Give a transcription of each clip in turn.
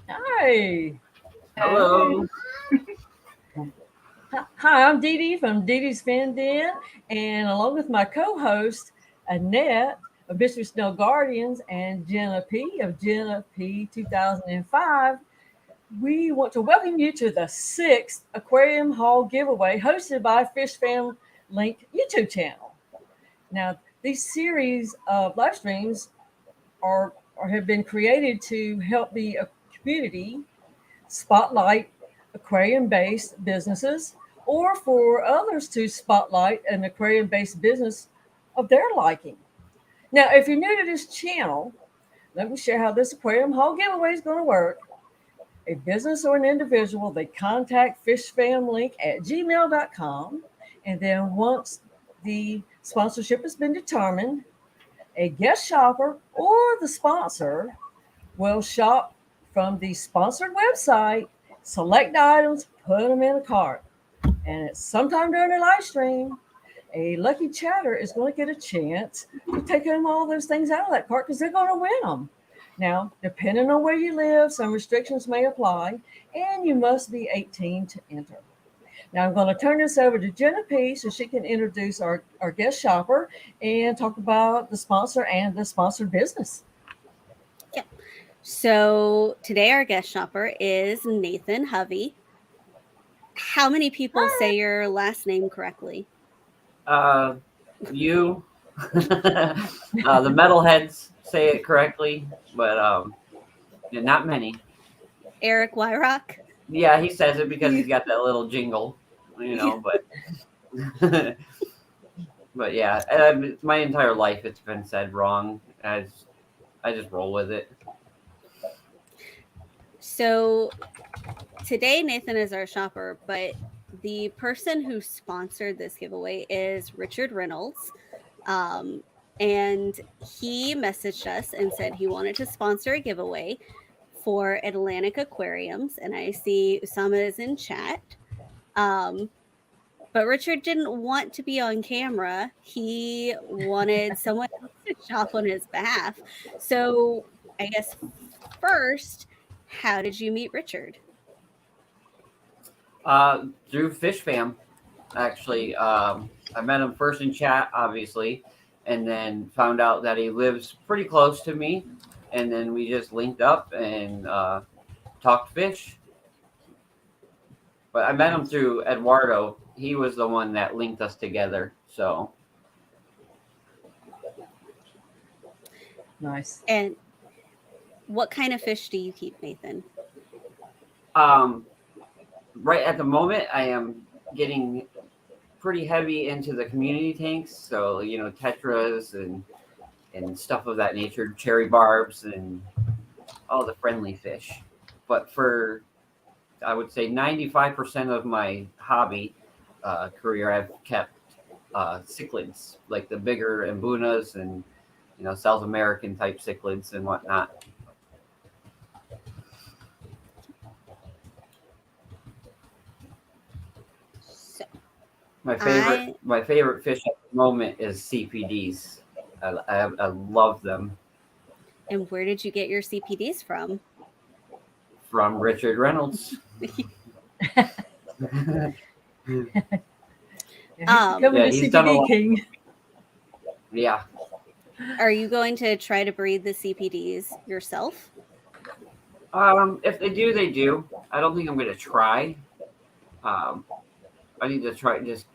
Hi. Hello. Hi, I'm Dee Dee from Dee Dee's Fin Den, and along with my co-host Annette of Mystery Snow Guardians and Jenna P of Jenna P 2005, we want to welcome you to the sixth Aquarium Hall giveaway hosted by Fishfam.link YouTube channel. Now, these series of live streams are have been created to help the community spotlight aquarium based businesses or for others to spotlight an aquarium based business of their liking. Now, if you're new to this channel, let me share how this aquarium haul giveaway is going to work. A business or an individual, they contact fishfam.link at gmail.com. And then once the sponsorship has been determined, a guest shopper or the sponsor will shop from the sponsored website, select items, put them in a cart. And it's sometime during the live stream, a lucky chatter is going to get a chance to take home all those things out of that cart because they're going to win them. Now, depending on where you live, some restrictions may apply, and you must be 18 to enter. Now, I'm going to turn this over to Jenna P so she can introduce our guest shopper and talk about the sponsor and the sponsored business. So today our guest shopper is Nathan Hovey. How many people say your last name correctly? You. The metalheads say it correctly, but not many. Eric Wyrock? Yeah, he says it because he's got that little jingle, but but yeah, my entire life it's been said wrong. I just roll with it. So today Nathan is our shopper, but the person who sponsored this giveaway is Richard Reynolds. And he messaged us and said he wanted to sponsor a giveaway for Atlantic Aquariums. And I see Usama is in chat. But Richard didn't want to be on camera. He wanted someone else to shop on his behalf. So I guess first, how did you meet Richard? Through Fishfam, actually. I met him first in chat, obviously, and then found out that he lives pretty close to me. And then we just linked up and talked fish. But I met him through Eduardo. He was the one that linked us together. So nice. And what kind of fish do you keep, Nathan? Right at the moment, I am getting pretty heavy into the community tanks. So tetras and stuff of that nature, cherry barbs and all the friendly fish. But for I would say 95% of my hobby career, I've kept cichlids, like the bigger Mbunas and South American type cichlids and whatnot. So, my favorite fish at the moment is CPDs. I love them. And where did you get your CPDs from? From Richard Reynolds. Becoming the CPD king. Yeah. Are you going to try to breed the CPDs yourself? If they do, they do. I don't think I'm going to try. I need to try just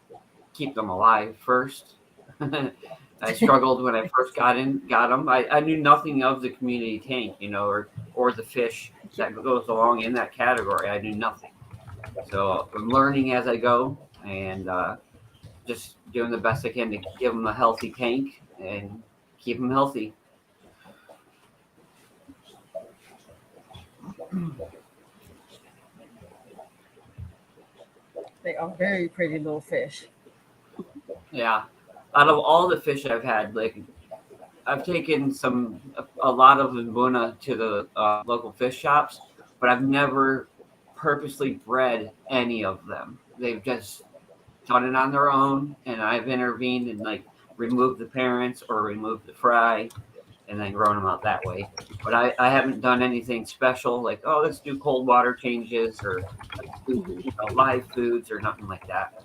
keep them alive first. I struggled when I first got them. I knew nothing of the community tank, or the fish that goes along in that category. I knew nothing. So I'm learning as I go and just doing the best I can to give them a healthy tank and keep them healthy. They are very pretty little fish. Yeah. Out of all the fish I've had, like I've taken a lot of Mbuna to the local fish shops, but I've never purposely bred any of them. They've just done it on their own, and I've intervened and like remove the parents or remove the fry, and then growing them out that way. But I haven't done anything special like, oh, let's do cold water changes or do, live foods or nothing like that.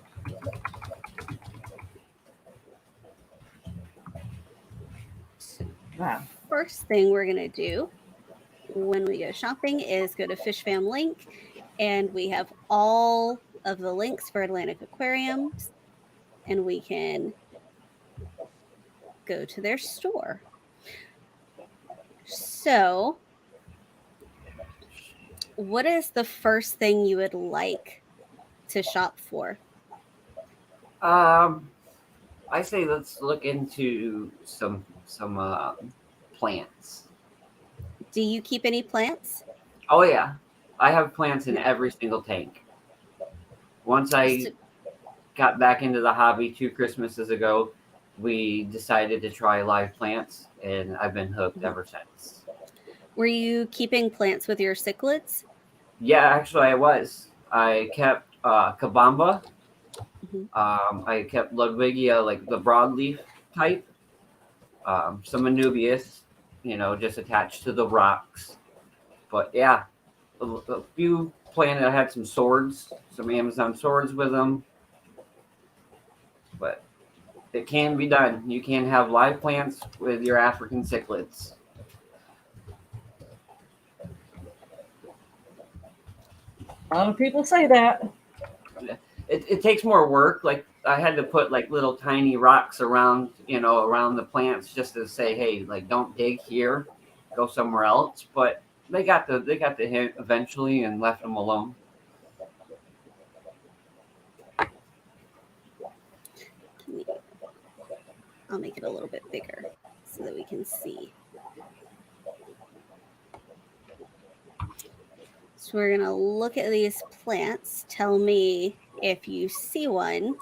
Wow. First thing we're going to do when we go shopping is go to Fishfam.link, and we have all of the links for Atlantic Aquariums, and we can go to their store. So, what is the first thing you would like to shop for? I say let's look into some plants. Do you keep any plants? Oh yeah, I have plants in every single tank. Once I got back into the hobby 2 Christmases ago, we decided to try live plants, and I've been hooked ever since. Were you keeping plants with your cichlids? Yeah, actually, I was. I kept Kabamba. I kept Ludwigia, like the broadleaf type. Some Anubias, just attached to the rocks. But yeah, a few planted. I had some swords, some Amazon swords with them. But it can be done. You can have live plants with your African cichlids. A lot of people say that. It takes more work. Like I had to put like little tiny rocks around, around the plants just to say, hey, like don't dig here, go somewhere else. But they got the hint eventually and left them alone. I'll make it a little bit bigger so that we can see. So we're going to look at these plants. Tell me if you see one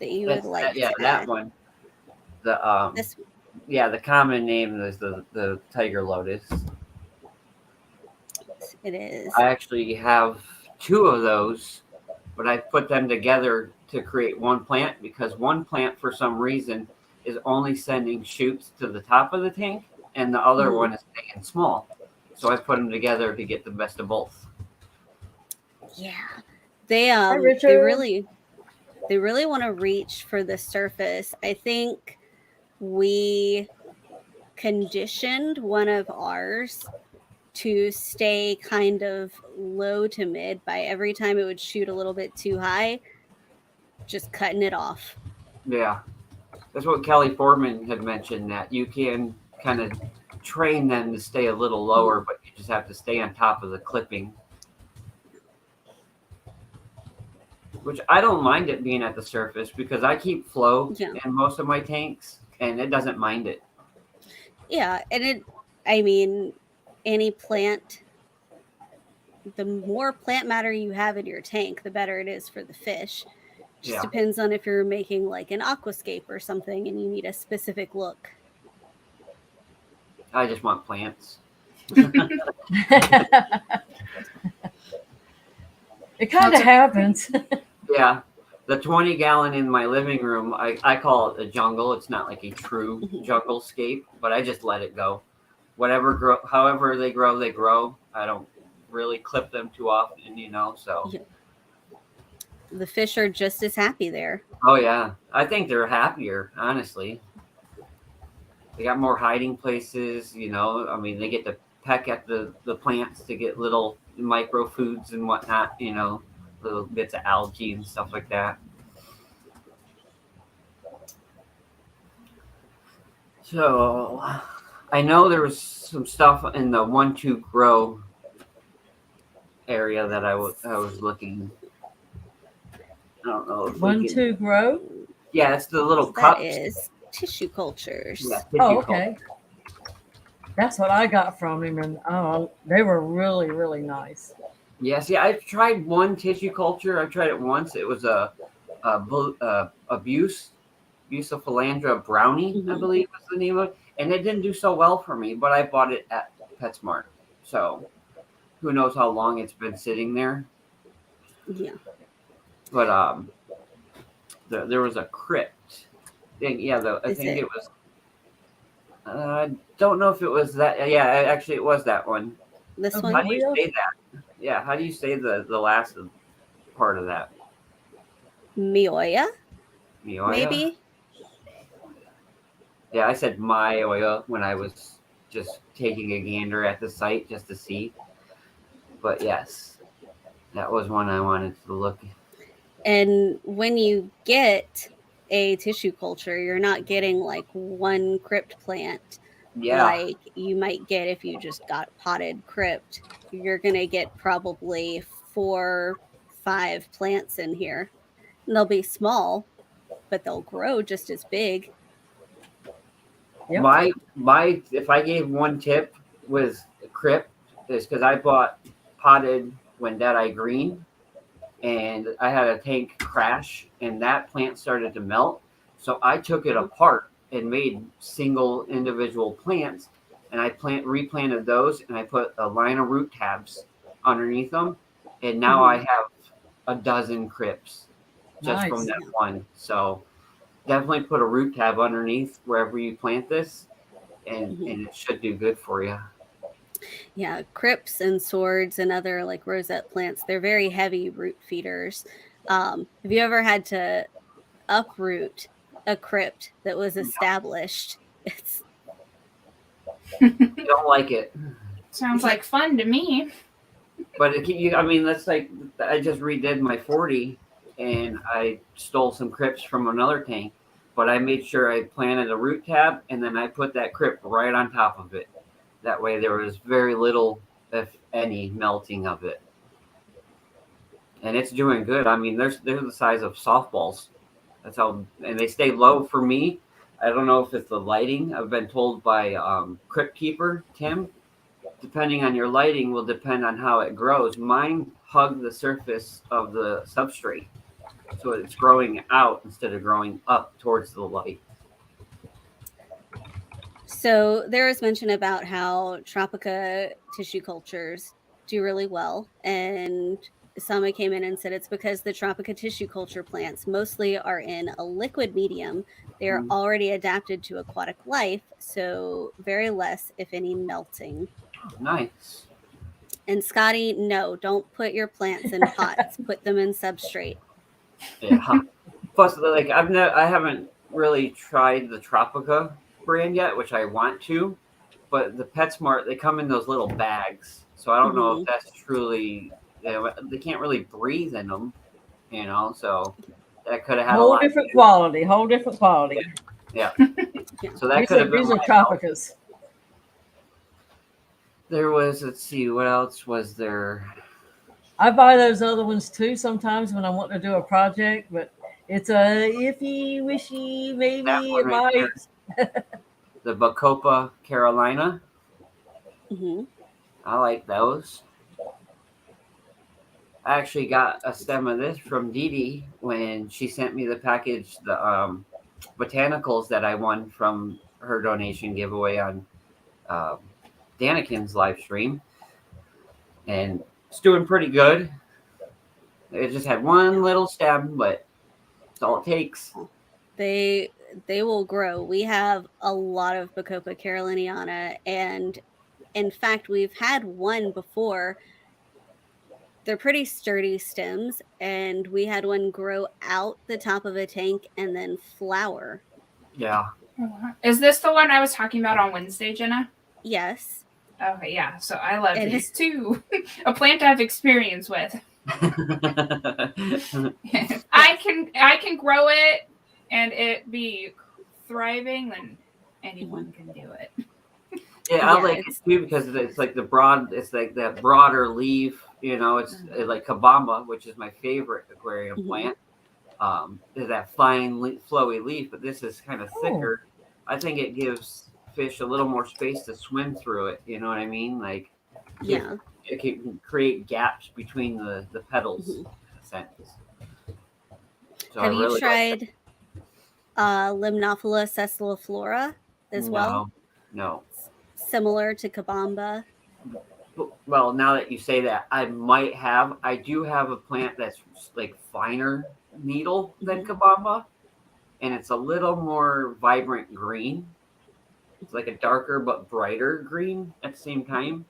that you would like to that add. one. The This one. Yeah, the common name is the tiger lotus. It is. I actually have 2 of those, but I put them together to create one plant because one plant, for some reason, is only sending shoots to the top of the tank, and the other one is staying small. So I put them together to get the best of both. Yeah, they really want to reach for the surface. I think we conditioned one of ours to stay kind of low to mid by every time it would shoot a little bit too high, just cutting it off. Yeah, that's what Kelly Foreman had mentioned, that you can kind of train them to stay a little lower, but you just have to stay on top of the clipping. Which I don't mind it being at the surface because I keep flow in most of my tanks, and it doesn't mind it. Yeah, and any plant, the more plant matter you have in your tank, the better it is for the fish. Just depends on if you're making like an aquascape or something and you need a specific look. I just want plants. It kind of happens. Yeah. The 20-gallon in my living room, I call it a jungle. It's not like a true jungle scape, but I just let it go. However they grow. I don't really clip them too often, so. Yeah. The fish are just as happy there. Oh, yeah. I think they're happier, honestly. They got more hiding places, they get to peck at the plants to get little micro foods and whatnot, little bits of algae and stuff like that. So I know there was some stuff in the 1-2 grow area that I was looking. I don't know. 1-2 grow? Yeah, it's the little cups. That is tissue cultures. Yeah, okay. That's what I got from him, and they were really, really nice. Yeah, see, I've tried one tissue culture. I tried it once. It was a Bucephalandra brownie, I believe was the name of it, and it didn't do so well for me. But I bought it at PetSmart, so who knows how long it's been sitting there? Yeah. But there was a crypt I Is think it it was. I don't know if it was that. Yeah, actually, it was that one. this Oh, How one? do you Mioya? say that? Yeah, how do you say the last part of that? Mioya, Mioya? maybe? Yeah, I said Mioya when I was just taking a gander at the site just to see. But yes, that was one I wanted to look. And when you get a tissue culture, you're not getting like one crypt plant Yeah, like you might get if you just got potted crypt. You're going to get probably 4, 5 plants in here. And they'll be small, but they'll grow just as big. Yep. my if I gave one tip with crypt is because I bought potted when Deadeye Green, and I had a tank crash, and that plant started to melt. So I took it apart and made single individual plants, and I replanted those, and I put a line of root tabs underneath them, and now I have a dozen crypts just from Nice. that Yeah. one. So definitely put a root tab underneath wherever you plant this, and Mhm. it should do good for you. Yeah, crypts and swords and other like rosette plants, they're very heavy root feeders. Have you ever had to uproot a crypt that was established? It's You don't like it. Sounds like fun to me. But I mean, that's like I just redid my 40, and I stole some crypts from another tank, but I made sure I planted a root tab, and then I put that crypt right on top of it. That way, there was very little, if any, melting of it, and it's doing good. I mean, they're the size of softballs. That's how, and they stay low for me. I don't know if it's the lighting. I've been told by Crypt Keeper Tim, depending on your lighting will depend on how it grows. Mine hug the surface of the substrate, so it's growing out instead of growing up towards the light. so there was mention about how Tropica tissue cultures do really well. And Sama came in and said it's because the Tropica tissue culture plants mostly are in a liquid medium. They are already adapted to aquatic life, so very less, if any, melting. Nice. And Scotty, no, don't put your plants in pots. Put them in substrate. Yeah. Plus, like I haven't really tried the Tropica brand yet, which I want to. But the PetSmart, they come in those little bags, so I don't know if that's truly. They can't really breathe in them, So that could have had a Whole lot. different quality. Whole different quality. Yeah. Yeah. So that could have been These are my fault. Tropicas. There was, let's see, what else was there? I buy those other ones too sometimes when I want to do a project, but it's a iffy, wishy, That maybe one it right might. there, the Bacopa Carolina. Hmm. I like those. I actually got a stem of this from Dee Dee when she sent me the package, the botanicals that I won from her donation giveaway on um, Danikin's live stream. And it's doing pretty good. It just had one little stem, but it's all it takes. They will grow. We have a lot of Bacopa caroliniana, and in fact, we've had one before. They're pretty sturdy stems, and we had one grow out the top of a tank and then flower. Yeah. Is this the one I was talking about on Wednesday, Jenna? Yes. Okay, yeah. So I love It these too. A plant I've experience with. I can grow it and it be thriving, then anyone can do it. Yeah, I Yeah, like it too because it's like it's like that broader leaf, it's like Kabamba, which is my favorite aquarium plant. Is that fine, flowy leaf, but this is kind of thicker. I think it gives fish a little more space to swim through it. You know what I mean? Like, yeah. it can create gaps between the petals, in a sense. So Have I you really tried Limnophila sessiliflora as well? No. Similar to Kabamba. Well, now that you say that, I might have. I do have a plant that's like finer needle than Kabamba, and it's a little more vibrant green. It's like a darker but brighter green at the same time.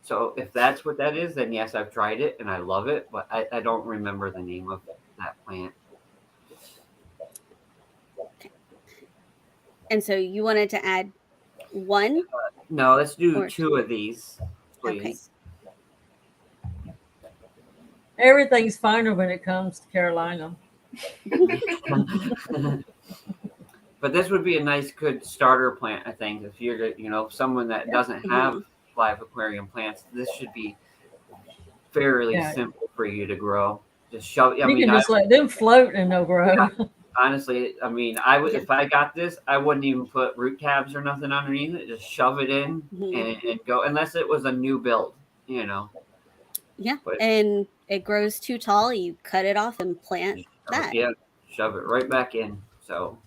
So if that's what that is, then yes, I've tried it and I love it, but I don't remember the name of that plant. And so you wanted to add one? No, let's do Or- 2 of these, Okay. please. Everything's finer when it comes to Carolina. But this would be a nice, good starter plant, I think. If you're, someone that doesn't have live aquarium plants, this should be fairly simple for you to grow. Just shove. You can just let them float and they'll grow. Yeah, honestly, I mean, I would if I got this, I wouldn't even put root tabs or nothing underneath it. Just shove it in and go, unless it was a new build, Yeah, But- and it grows too tall. You cut it off and plant that. Yeah, shove it right back in. So,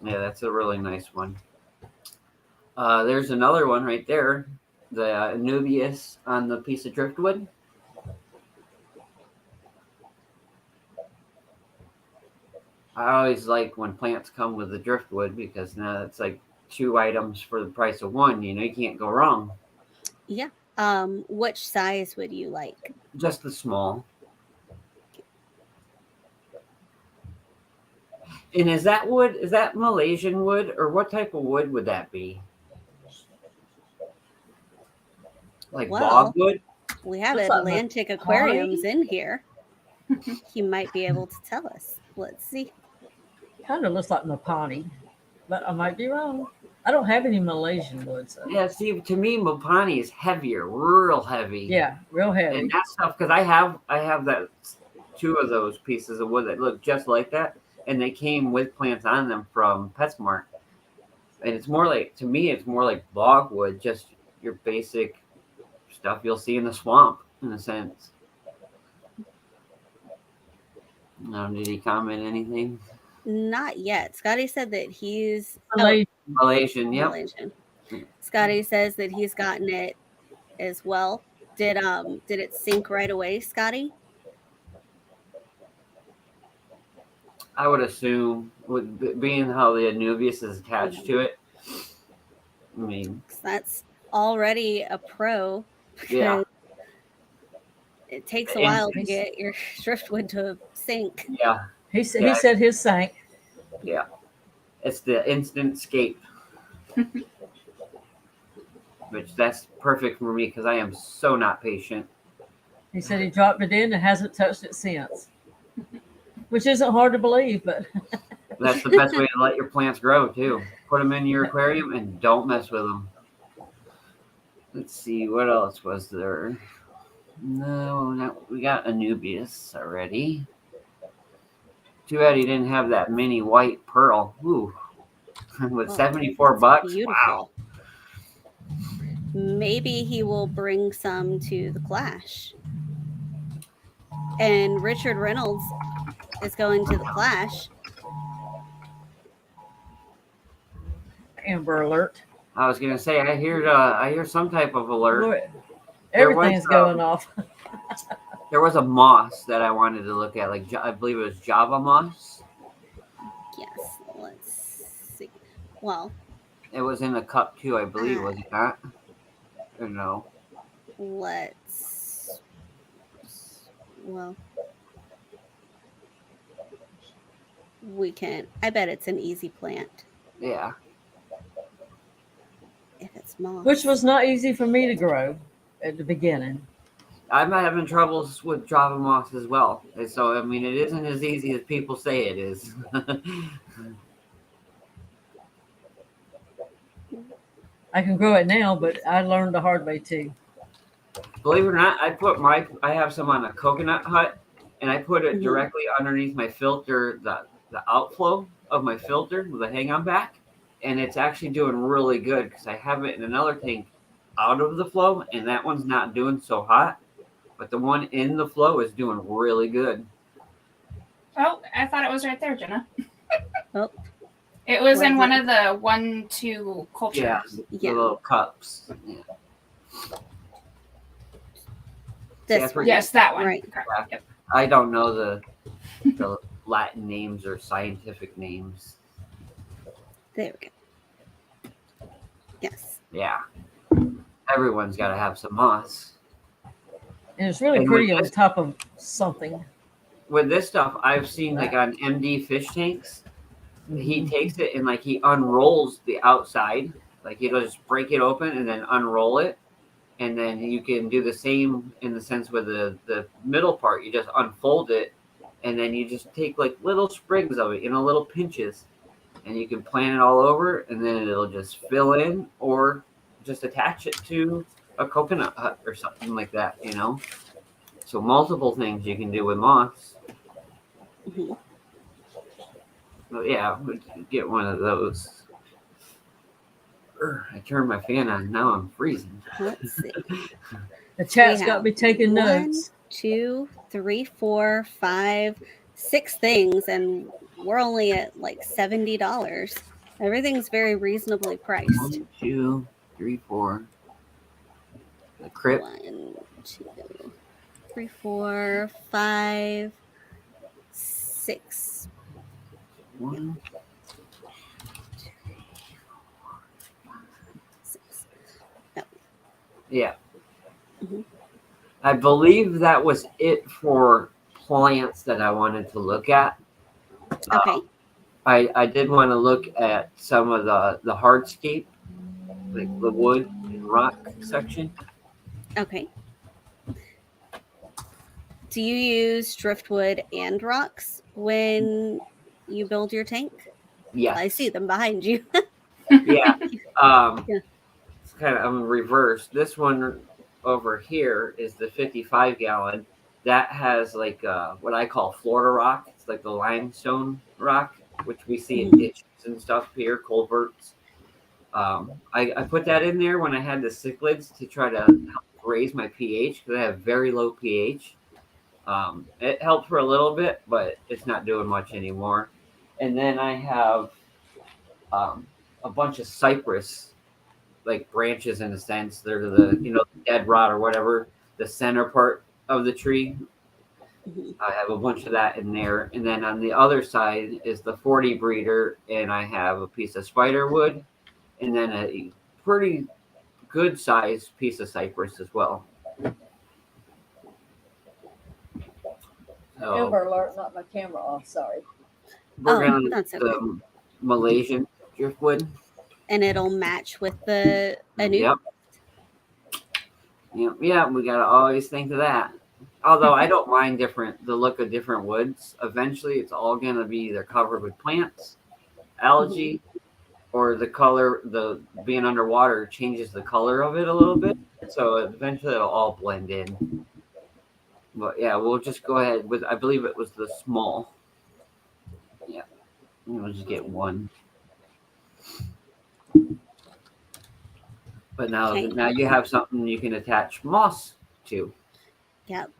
yeah, that's a really nice one. There's another one right there, the Anubias on the piece of driftwood. I always like when plants come with the driftwood because now it's like 2 items for the price of 1. You can't go wrong. Yeah. Which size would you like? Just the small. And is that wood? Is that Malaysian wood, or what type of wood would that be? Like bogwood? We have Looks like Atlantic Aquariums in here. He might be able to tell us. Let's see. Kind of looks like Mapani, but I might be wrong. I don't have any Malaysian wood. So. Yeah, see, to me, Mopani is heavier, real heavy. Yeah, real heavy. And that stuff, because I have that 2 of those pieces of wood that look just like that, and they came with plants on them from PetSmart. And it's more like, to me, it's more like logwood, just your basic stuff you'll see in the swamp, in a sense. Did he comment anything? Not yet. Scotty said that he's Malaysian, yep. Malaysian. Scotty says that he's gotten it as well. Did it sink right away, Scotty? I would assume, with being how the Anubias is attached to it. I mean, that's already a pro. Yeah. It takes a while to get your driftwood to sink. Yeah. He said his sank. Yeah. It's the instant escape. Which that's perfect for me because I am so not patient. He said he dropped it in and hasn't touched it since. Which isn't hard to believe, but That's the best way to let your plants grow too. Put them in your aquarium and don't mess with them. Let's see, what else was there? No, we got Anubias already. Too bad he didn't have that mini white pearl. Ooh, with $74. Beautiful. Wow. Maybe he will bring some to the Clash. And Richard Reynolds is going to the Clash. Amber Alert. I was gonna say I hear some type of alert. Lord, everything's going off. There was a moss that I wanted to look at, like I believe it was Java moss. Yes, let's see. Well, it was in the cup too, I believe, was it not? Or no? We can. I bet it's an easy plant. Yeah. If it's moss. Which was not easy for me to grow at the beginning. I'm having troubles with Java moss as well. And so, I mean, it isn't as easy as people say it is. I can grow it now, but I learned the hard way too. Believe it or not, I have some on a coconut hut, and I put it directly underneath my filter, the outflow of my filter with a hang-on back, and it's actually doing really good because I have it in another tank out of the flow, and that one's not doing so hot, but the one in the flow is doing really good. Oh, I thought it was right there, Jenna. Oh. It was in one of the 1-2 cultures. Yeah, the little cups. Yeah. This one. Yes, that one. Right. Yep. I don't know the Latin names or scientific names. There we go. Yes. Yeah. Everyone's got to have some moss. And it's really And pretty on top of something. with this stuff, I've seen like on MD fish tanks, he takes it and like he unrolls the outside. Like he'll just break it open and then unroll it. And then you can do the same in the sense with the middle part. You just unfold it and then you just take like little sprigs of it, little pinches, and you can plant it all over and then it'll just fill in or just attach it to a coconut hut or something like that, So multiple things you can do with moss. Mhm. But yeah, we'll get one of those. I turned my fan on. Now I'm freezing. Let's see. The chat's We got have me taking 1, notes. 2, 3, 4, 5, 6 things, and we're only at like $70. Everything's very reasonably priced. 1, 2, 3, 4. The crypt. 1, 2, 3, 4, 5, 6. 1. 6. Yeah. Mhm. I believe that was it for plants that I wanted to look at. Okay. I did want to look at some of the hardscape, like the wood and rock section. Okay. Do you use driftwood and rocks when you build your tank? Yes. I see them behind you. Yeah. Yeah. It's kind of reversed. This one over here is the 55-gallon. That has like what I call Florida rock. It's like the limestone rock, which we see in ditches and stuff here, culverts. I put that in there when I had the cichlids to try to help raise my pH because I have very low pH. It helped for a little bit, but it's not doing much anymore. And then I have a bunch of cypress, like branches in a sense. They're the dead rot or whatever, the center part of the tree. Mhm. I have a bunch of that in there. And then on the other side is the 40 breeder, and I have a piece of spider wood and then a pretty good sized piece of cypress as well. So Amber alert, not my camera off, sorry. we're gonna that's okay. the Malaysian driftwood. And it'll match with the Yep. Yeah, we gotta always think of that. Although I don't mind the look of different woods. Eventually, it's all gonna be either covered with plants, algae, or the color. The being underwater changes the color of it a little bit, so eventually it'll all blend in. But yeah, we'll just go ahead with. I believe it was the small. Yeah, we'll just get one. But now you have something you can attach moss to. Yep.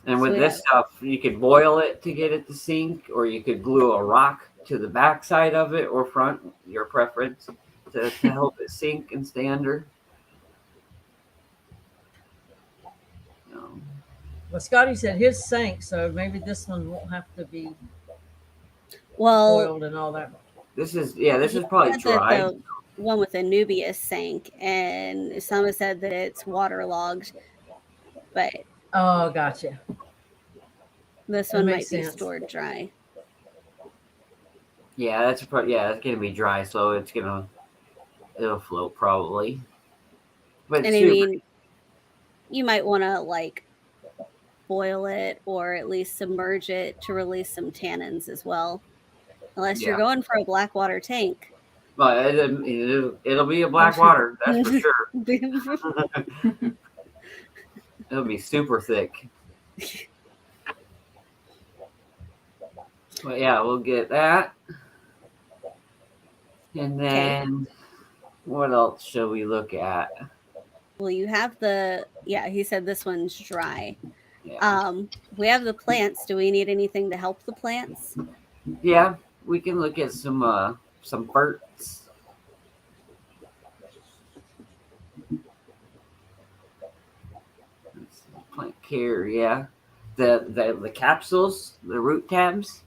And with this stuff, you could boil it to get it to sink, or you could glue a rock to the back side of it or front, your preference, to help it sink and stay under. Well, Scotty said his sank, so maybe this one won't have to be Well, boiled and all that. This is probably dry. The one with Anubius sank, and some said that it's waterlogged, but oh, gotcha. This one might be stored dry. Yeah, it's gonna be dry, so it'll float probably. But and I mean, you might want to like boil it or at least submerge it to release some tannins as well. Unless you're going for a black water tank. But it'll be a black water, that's for sure. It'll be super thick. But yeah, we'll get that. And then what else shall we look at? Well, you have he said this one's dry. Yeah. We have the plants. Do we need anything to help the plants? Yeah, we can look at some ferts. Plant care, yeah. the capsules, the root tabs.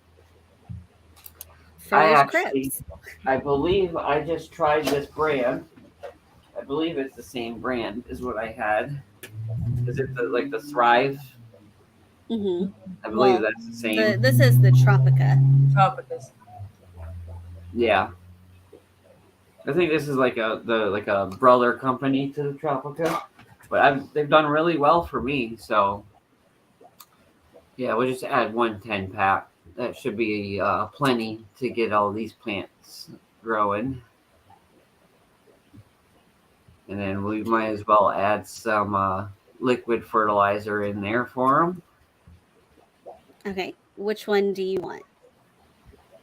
For I those actually, crips. I believe I just tried this brand. I believe it's the same brand is what I had. Is it like the Thrive? Hmm. I believe Well, that's the same. this is the Tropica. Tropicus. Yeah, I think this is like a brother company to the Tropica, but they've done really well for me. So yeah, we'll just add 1 10 pack. That should be plenty to get all these plants growing. And then we might as well add some liquid fertilizer in there for them. Okay. Which one do you want?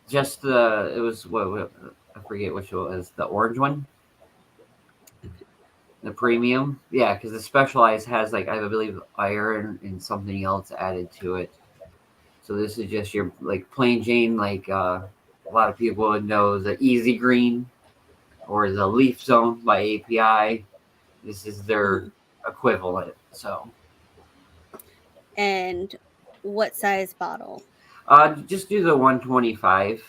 Just it was what I forget which one was the orange one, the premium. Yeah, because the specialized has like I believe iron and something else added to it. So this is just your like plain Jane, like a lot of people would know the Easy Green or the Leaf Zone by API. This is their equivalent. So And what size bottle? just do the 125.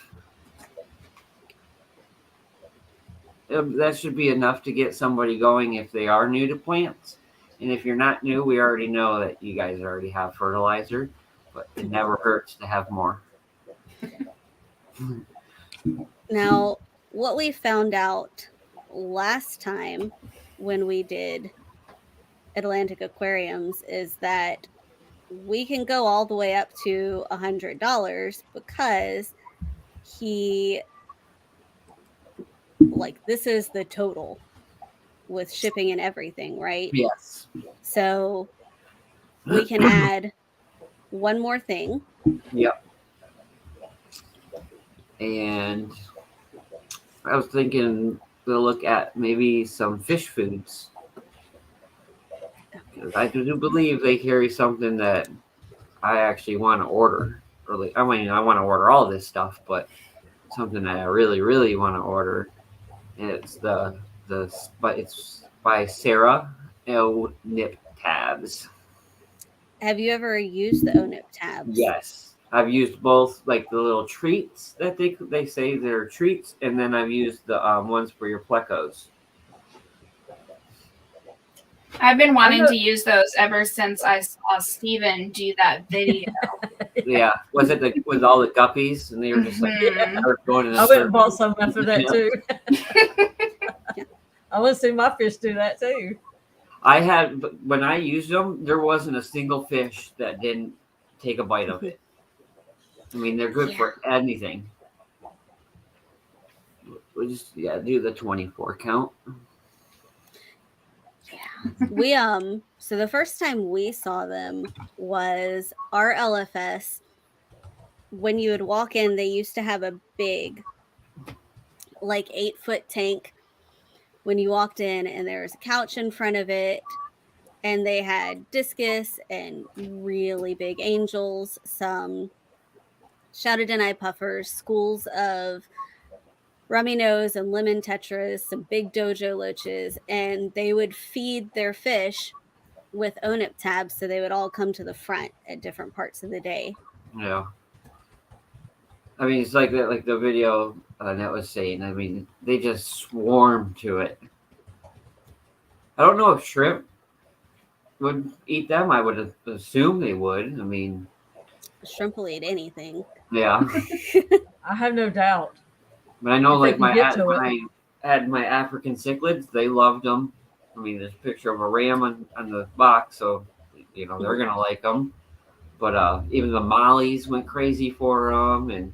That should be enough to get somebody going if they are new to plants. And if you're not new, we already know that you guys already have fertilizer, but it never hurts to have more. Now, what we found out last time when we did Atlantic Aquariums is that we can go all the way up to $100 because he, like, this is the total with shipping and everything, right? Yes. So we can add one more thing. Yep. And I was thinking to look at maybe some fish foods. 'Cause I do believe they carry something that I actually want to order. Really, I mean, I want to order all this stuff, but something that I really, really want to order. It's but it's by Sarah O Nip Tabs. Have you ever used the ONIP tabs? Yes, I've used both, like the little treats that they say they're treats, and then I've used the ones for your plecos. I've been wanting to use those ever since I saw Steven do that video. Yeah, was it with all the guppies, and they were just like Mhm. going in a I went and circle. bought some after that Yeah. too. I want to see my fish do that too. I had when I used them, there wasn't a single fish that didn't take a bite of it. I mean, they're good for anything. We'll just do the 24 count. We so the first time we saw them was our LFS. When you would walk in, they used to have a big, like 8-foot tank when you walked in, and there was a couch in front of it, and they had discus and really big angels, some shouted and eye puffers, schools of rummy nose and lemon tetras, some big dojo loaches, and they would feed their fish with ONIP tabs, so they would all come to the front at different parts of the day. Yeah. I mean, it's like that, like the video that was saying. I mean, they just swarm to it. I don't know if shrimp would eat them. I would assume they would. I mean, Shrimp will eat anything. yeah. I have no doubt. But I know, If they like can get to when it. I had my African cichlids, they loved them. I mean, there's a picture of a ram on the box, so they're gonna like them. But even the mollies went crazy for them, and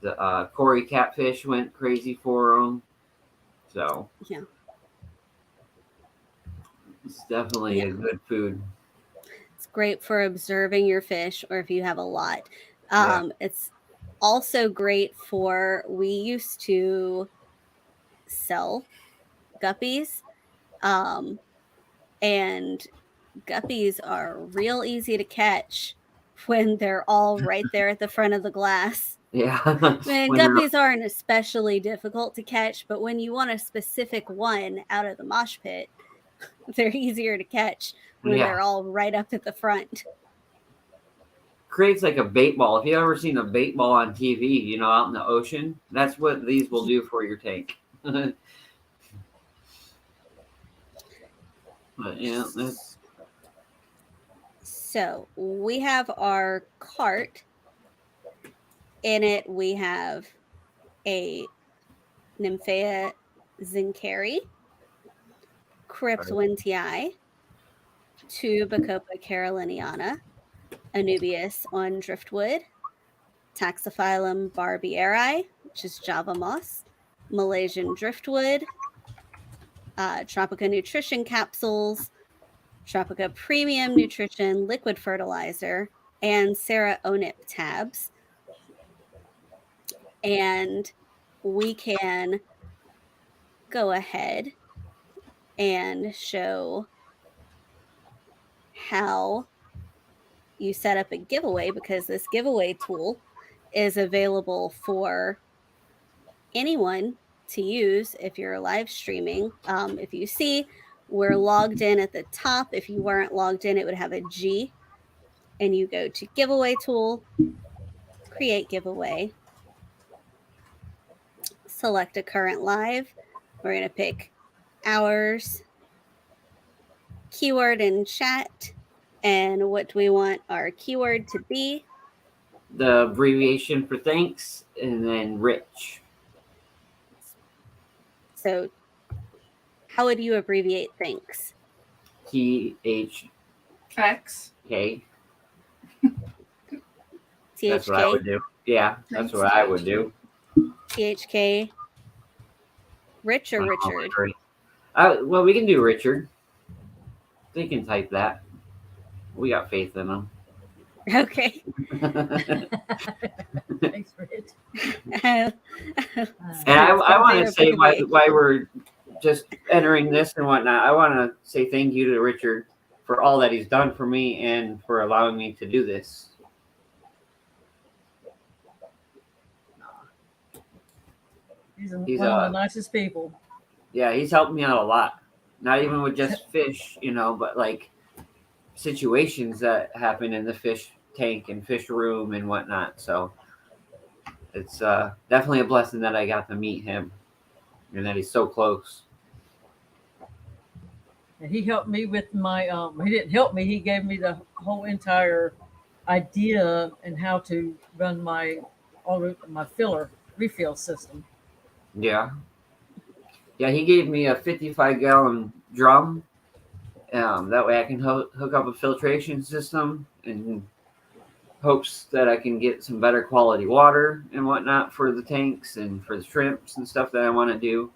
the Cory catfish went crazy for them. So Yeah. it's definitely a good food. It's great for observing your fish, or if you have a lot. Yeah. It's also great for, we used to sell guppies, and guppies are real easy to catch when they're all right there at the front of the glass. Yeah. And When they're- guppies aren't especially difficult to catch, but when you want a specific one out of the mosh pit, they're easier to catch when Yeah. they're all right up at the front. creates like a bait ball. If you've ever seen a bait ball on TV, you know, out in the ocean, that's what these will do for your tank. But yeah, that's So we have our cart. In it, we have a Nymphea zincari, Cryptwintii, two Bacopa caroliniana, Anubius on driftwood, Taxophyllum barbieri, which is Java moss, Malaysian driftwood, Tropica nutrition capsules, Tropica premium nutrition liquid fertilizer, and Sarah Onip tabs. And we can go ahead and show how you set up a giveaway, because this giveaway tool is available for anyone to use if you're live streaming. If you see, we're logged in at the top. If you weren't logged in, it would have a G, and you go to giveaway tool, create giveaway, select a current live. We're going to pick hours, keyword in chat, and what do we want our keyword to be? the abbreviation for thanks, and then rich. So how would you abbreviate thanks? THK. X. That's what I would THK, do. Yeah, that's Thanks, what I would do. THK, Rich or Oh, Richard? great. Well, we can do Richard. They can type that. We got faith in them. Okay. Thanks, Rich. And I want to say why we're just entering this and whatnot. I want to say thank you to Richard for all that he's done for me and for allowing me to do this. He's one of the nicest people. Yeah, he's helped me out a lot. Not even with just fish, you know, but like situations that happen in the fish tank and fish room and whatnot. So it's definitely a blessing that I got to meet him and that he's so close. And he helped me with my he didn't help me, he gave me the whole entire idea and how to run my filler refill system. Yeah. Yeah, he gave me a 55-gallon drum. That way I can hook up a filtration system in hopes that I can get some better quality water and whatnot for the tanks and for the shrimps and stuff that I want to do.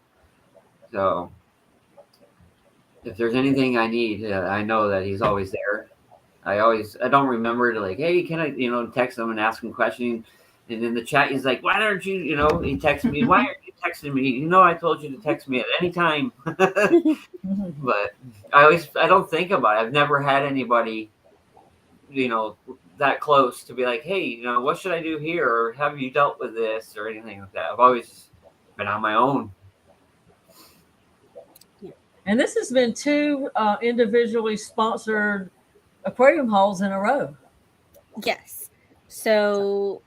So if there's anything I need, I know that he's always there. I don't remember to like, hey, can I, text him and ask him questions. And in the chat, he's like, why aren't you, he texts me, why aren't you texting me? I told you to text me at any time. But I don't think about it. I've never had anybody, that close to be like, hey, what should I do here? Or have you dealt with this or anything like that? I've always been on my own. And this has been 2 individually sponsored aquarium hauls in a row. Yes. So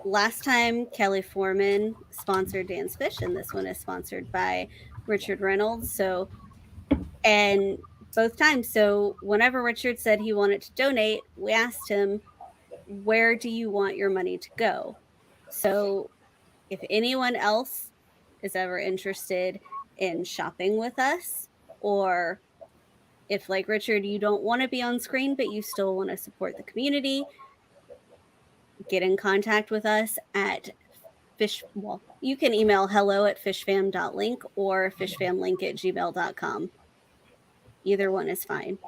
last time Kelly Foreman sponsored Dan's Fish, and this one is sponsored by Richard Reynolds. So, and both times, so whenever Richard said he wanted to donate, we asked him, where do you want your money to go? So if anyone else is ever interested in shopping with us, or if, like Richard, you don't want to be on screen, but you still want to support the community, get in contact with us at you can email hello@fishfam.link or fishfam.link@gmail.com. Either one is fine.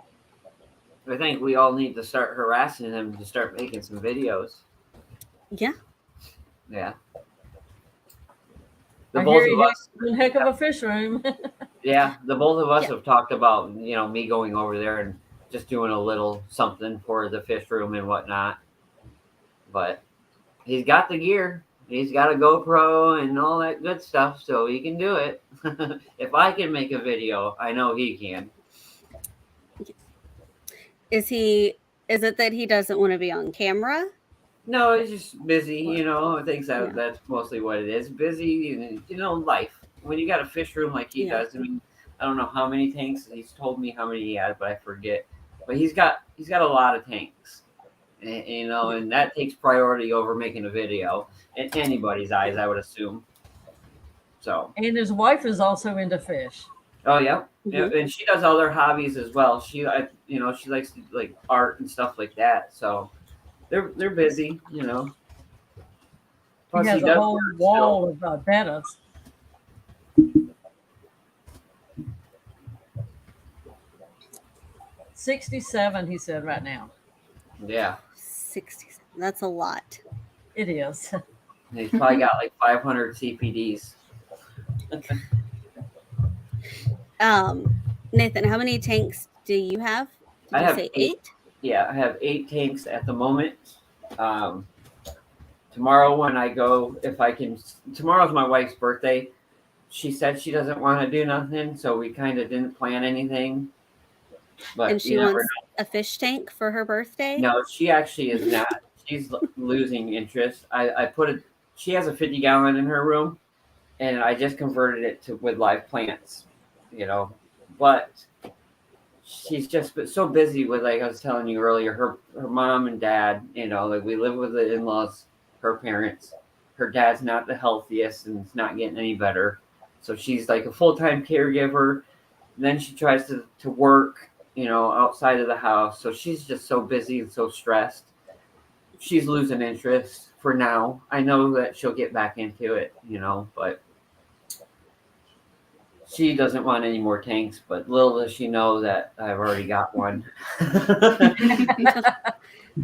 I think we all need to start harassing him to start making some videos. Yeah. Yeah. I hear you have one heck of a fish room. Yeah, the both of us have talked about, me going over there and just doing a little something for the fish room and whatnot. But he's got the gear. He's got a GoPro and all that good stuff, so he can do it. If I can make a video, I know he can. Is he Is it that he doesn't want to be on camera? No, he's just busy, you know. I think Yeah. that's mostly what it is. Busy, and you know, life. When you got a fish room like he Yeah. does, I mean, I don't know how many tanks. He's told me how many he had, but I forget. But he's got a lot of tanks, and, you know, and that takes priority over making a video in anybody's eyes, I would assume. So, And his wife is also into fish. oh yeah, yeah, Mhm. and she does other hobbies as well. You know, she likes to, like art and stuff like that. So they're busy, you know. He Plus, he has a does whole work still. wall of bettas. 67, he said right now. Yeah. 67. That's a lot. It is. And he's probably got like 500 CPDs. Nathan, how many tanks do you have? Did I you have say 8. 8? Yeah, I have 8 tanks at the moment. Um, tomorrow when I go, if I can, tomorrow's my wife's birthday. She said she doesn't want to do nothing, so we kind of didn't plan anything. But And she you never wants know. a fish tank for her birthday? No, she actually is not. She's losing interest. I put it. She has a 50-gallon in her room, and I just converted it to with live plants. You know, but she's just been so busy with, like I was telling you earlier, her mom and dad, you know, like we live with the in-laws, her parents. Her dad's not the healthiest and it's not getting any better. So she's like a full-time caregiver. Then she tries to work, you know, outside of the house. So she's just so busy and so stressed. She's losing interest for now. I know that she'll get back into it, you know, but she doesn't want any more tanks, but little does she know that I've already got one.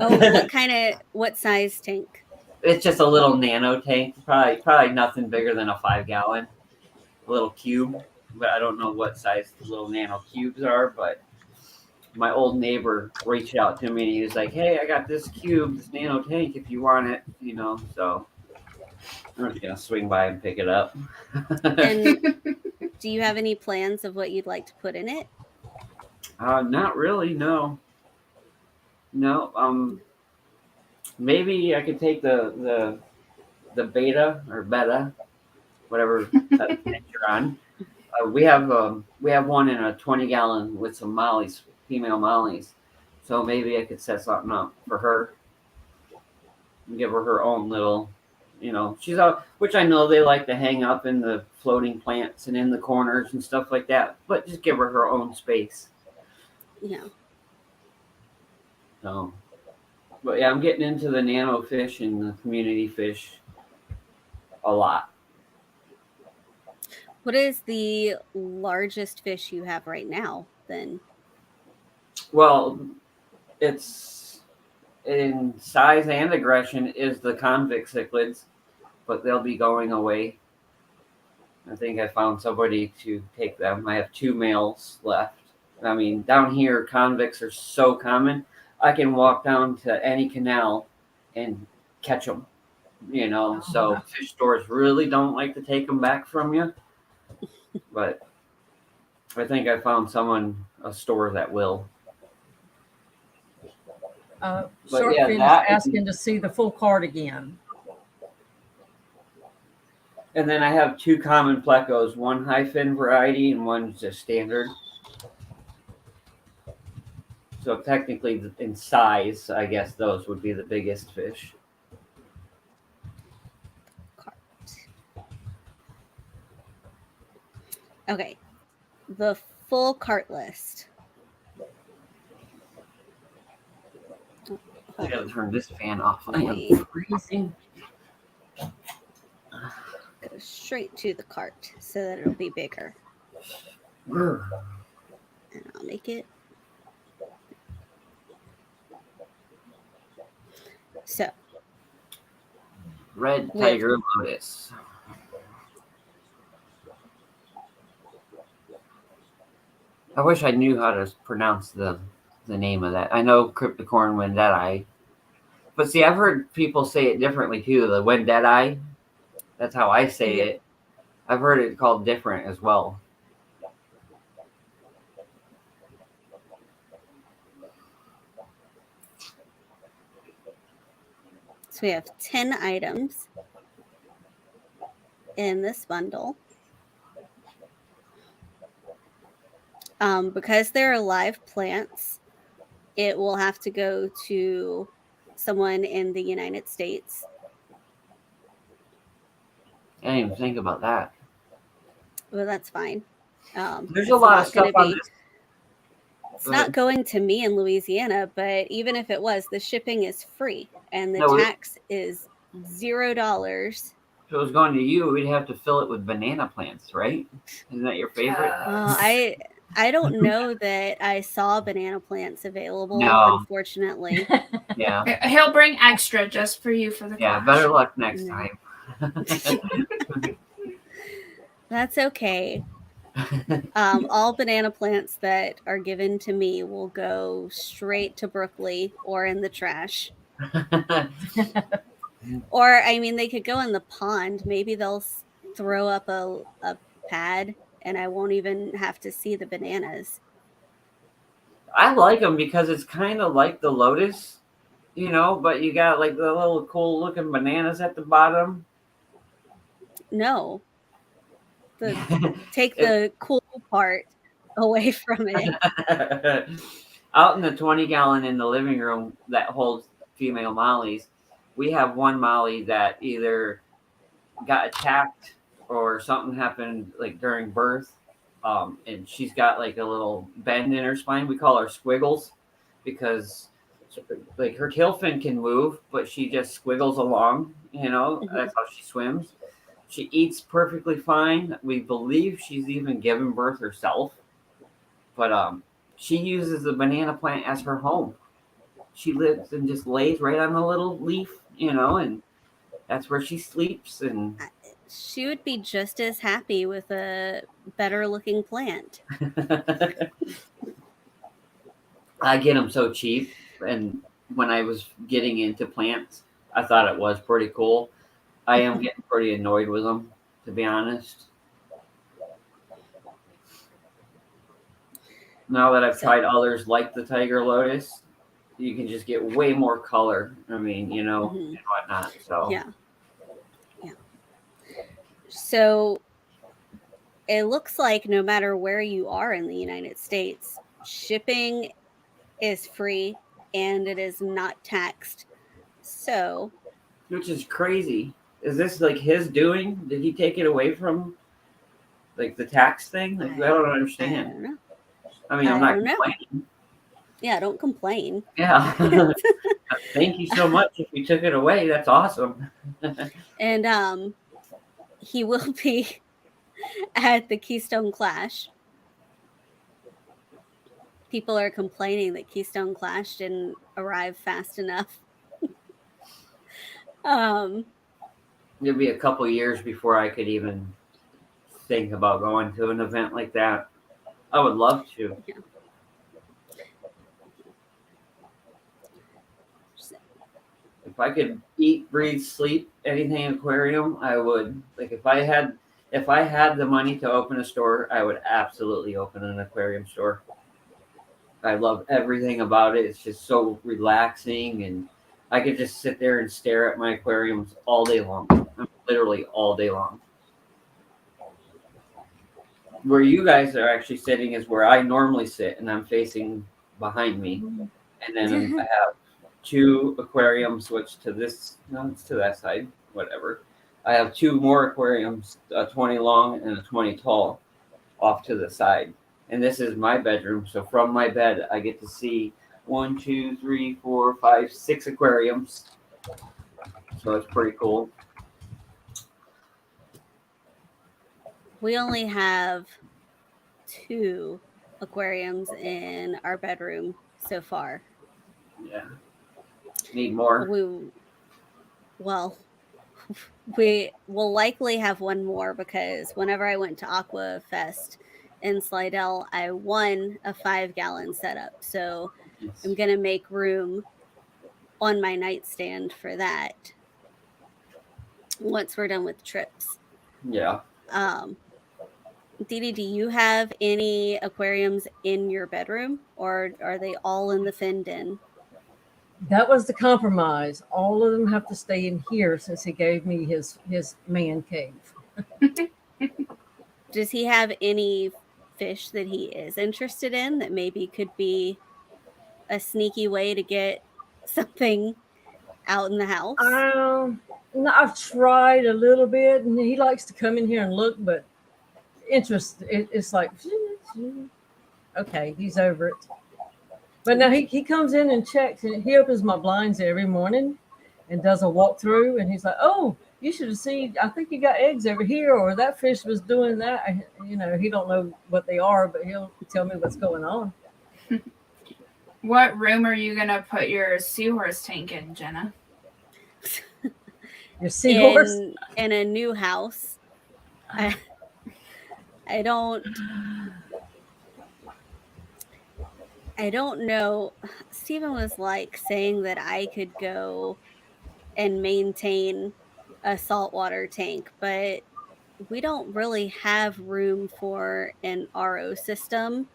Oh, what size tank? It's just a little nano tank, probably nothing bigger than a 5-gallon, a little cube. But I don't know what size the little nano cubes are. But my old neighbor reached out to me and he was like, "Hey, I got this cube, this nano tank. If you want it, you know." So I'm just gonna swing by and pick it up. And do you have any plans of what you'd like to put in it? Not really. No. No. Maybe I could take the beta or beta, whatever type you're on. We have one in a 20-gallon with some mollies, female mollies. So maybe I could set something up for her and give her her own little, you know, she's out, which I know they like to hang up in the floating plants and in the corners and stuff like that. But just give her her own space. Yeah. So, but yeah, I'm getting into the nano fish and the community fish a lot. What is the largest fish you have right now then? Well, it's in size and aggression is the convict cichlids, but they'll be going away. I think I found somebody to take them. I have 2 males left. I mean, down here, convicts are so common. I can walk down to any canal and catch them, you know. So fish stores really don't like to take them back from you. But I think I found a store that will. Short yeah, Fin is that asking to see the full card again. And then I have 2 common plecos, one high fin variety and one just standard. So technically, in size, I guess those would be the biggest fish. Cart. Okay. The full cart list. I gotta turn this fan off. I Wait. am freezing. Go straight to the cart so that it'll be bigger. Grr. And I'll make it. So. Red Tiger Lotus. I wish I knew how to pronounce the name of that. I know Cryptocorn Wendei. But see, I've heard people say it differently too. The Wendei. That's how I say it. I've heard it called different as well. So we have 10 items in this bundle. Because they're live plants, it will have to go to someone in the United States. I didn't even think about that. Well, that's fine. There's it's a lot not of stuff gonna on be- this. It's Go not ahead. going to me in Louisiana, but even if it was, the shipping is free and the No, tax is $0. if it was going to you, we'd have to fill it with banana plants, right? Isn't that your favorite? I don't know that I saw banana plants available, No. unfortunately. Yeah. He'll bring extra just for you for the Yeah. clash. Better luck next No. time. That's okay. All banana plants that are given to me will go straight to Brooklyn or in the trash. Or, I mean, they could go in the pond. Maybe they'll throw up a pad and I won't even have to see the bananas. I like them because it's kind of like the lotus, but you got like the little cool looking bananas at the bottom. No. Take the cool part away from it. Out in the 20-gallon in the living room that holds female mollies, we have one molly that either got attacked or something happened like during birth. And she's got like a little bend in her spine. We call her squiggles because like her tail fin can move, but she just squiggles along, That's how she swims. She eats perfectly fine. We believe she's even given birth herself. But she uses the banana plant as her home. She lives and just lays right on the little leaf, and that's where she sleeps. And She would be just as happy with a better looking plant. I get them so cheap. And when I was getting into plants, I thought it was pretty cool. I am getting pretty annoyed with them, to be honest. Now that I've tried others like the tiger lotus, you can just get way more color. I mean, and whatnot. So Yeah. So it looks like no matter where you are in the United States, shipping is free and it is not taxed. So, which is crazy. Is this like his doing? Did he take it away from like the tax thing? Like I don't I understand. don't know. I mean, I'm I not don't know. complaining. Yeah, don't complain. Yeah. Thank you so much. If you took it away, that's awesome. And he will be at the Keystone Clash. People are complaining that Keystone Clash didn't arrive fast enough. It'll be a couple years before I could even think about going to an event like that. I would love to. Yeah. If I could eat, breathe, sleep anything aquarium, I would. Like if I had the money to open a store, I would absolutely open an aquarium store. I love everything about it. It's just so relaxing, and I could just sit there and stare at my aquariums all day long. Literally all day long. Where you guys are actually sitting is where I normally sit, and I'm facing behind me. And then I have 2 aquariums switched to this. No, it's to that side. Whatever. I have 2 more aquariums, a 20 long and a 20 tall, off to the side. And this is my bedroom. So from my bed, I get to see 1, 2, 3, 4, 5, 6 aquariums. So it's pretty cool. We only have 2 aquariums in our bedroom so far. Yeah. Need more. We will likely have one more because whenever I went to Aqua Fest in Slidell, I won a 5-gallon setup. So Yes. I'm going to make room on my nightstand for that once we're done with trips. Yeah. Dee Dee, do you have any aquariums in your bedroom or are they all in the fin den? That was the compromise. All of them have to stay in here since he gave me his man cave. Does he have any fish that he is interested in that maybe could be a sneaky way to get something out in the house? No, I've tried a little bit, and he likes to come in here and look, but it's like, okay, he's over it. But now he comes in and checks, and he opens my blinds every morning and does a walkthrough, and he's like, oh, you should have seen, I think you got eggs over here, or that fish was doing that. He don't know what they are, but he'll tell me what's going on. What room are you gonna put your seahorse tank in, Jenna? Your seahorse? In a new house. I don't know. Stephen was like saying that I could go and maintain a saltwater tank, but we don't really have room for an RO system.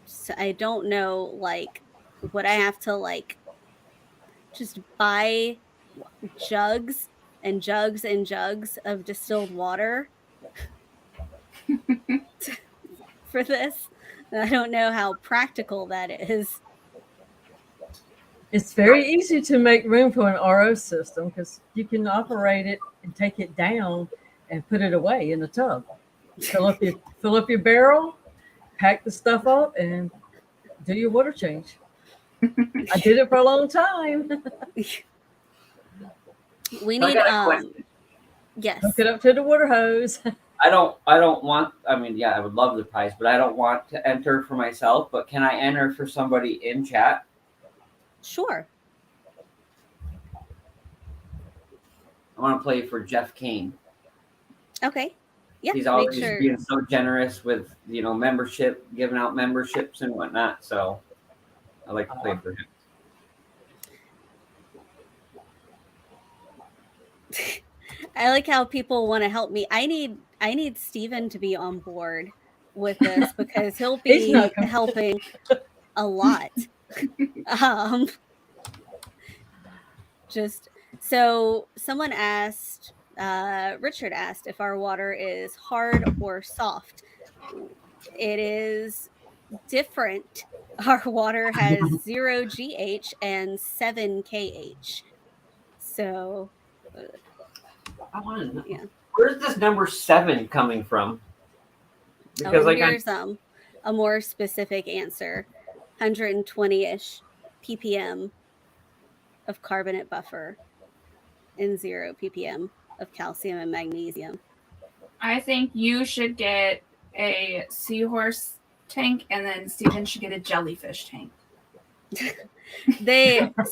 So I don't know, like, would I have to like just buy jugs and jugs and jugs of distilled water for this? I don't know how practical that is. It's very easy to make room for an RO system because you can operate it and take it down and put it away in the tub. Fill up your barrel, pack the stuff up, and do your water change. I did it for a long time. We need yes. Hook it up to the water hose. I don't want, I mean, yeah, I would love the prize, but I don't want to enter for myself, but can I enter for somebody in chat? Sure. I want to play for Jeff Kane. Okay. Yeah. He's always being so generous with, membership, giving out memberships and whatnot. So I like to play for him. I like how people want to help me. I need Stephen to be on board with this because he'll be helping a lot. Just so someone asked, Richard asked if our water is hard or soft. It is different. Our water has 0 GH and 7 KH. So I want to know. Yeah. Where's this number 7 coming from? Because here's a more specific answer. 120-ish ppm of carbonate buffer and 0 ppm of calcium and magnesium. I think you should get a seahorse tank, and then Stephen should get a jellyfish tank.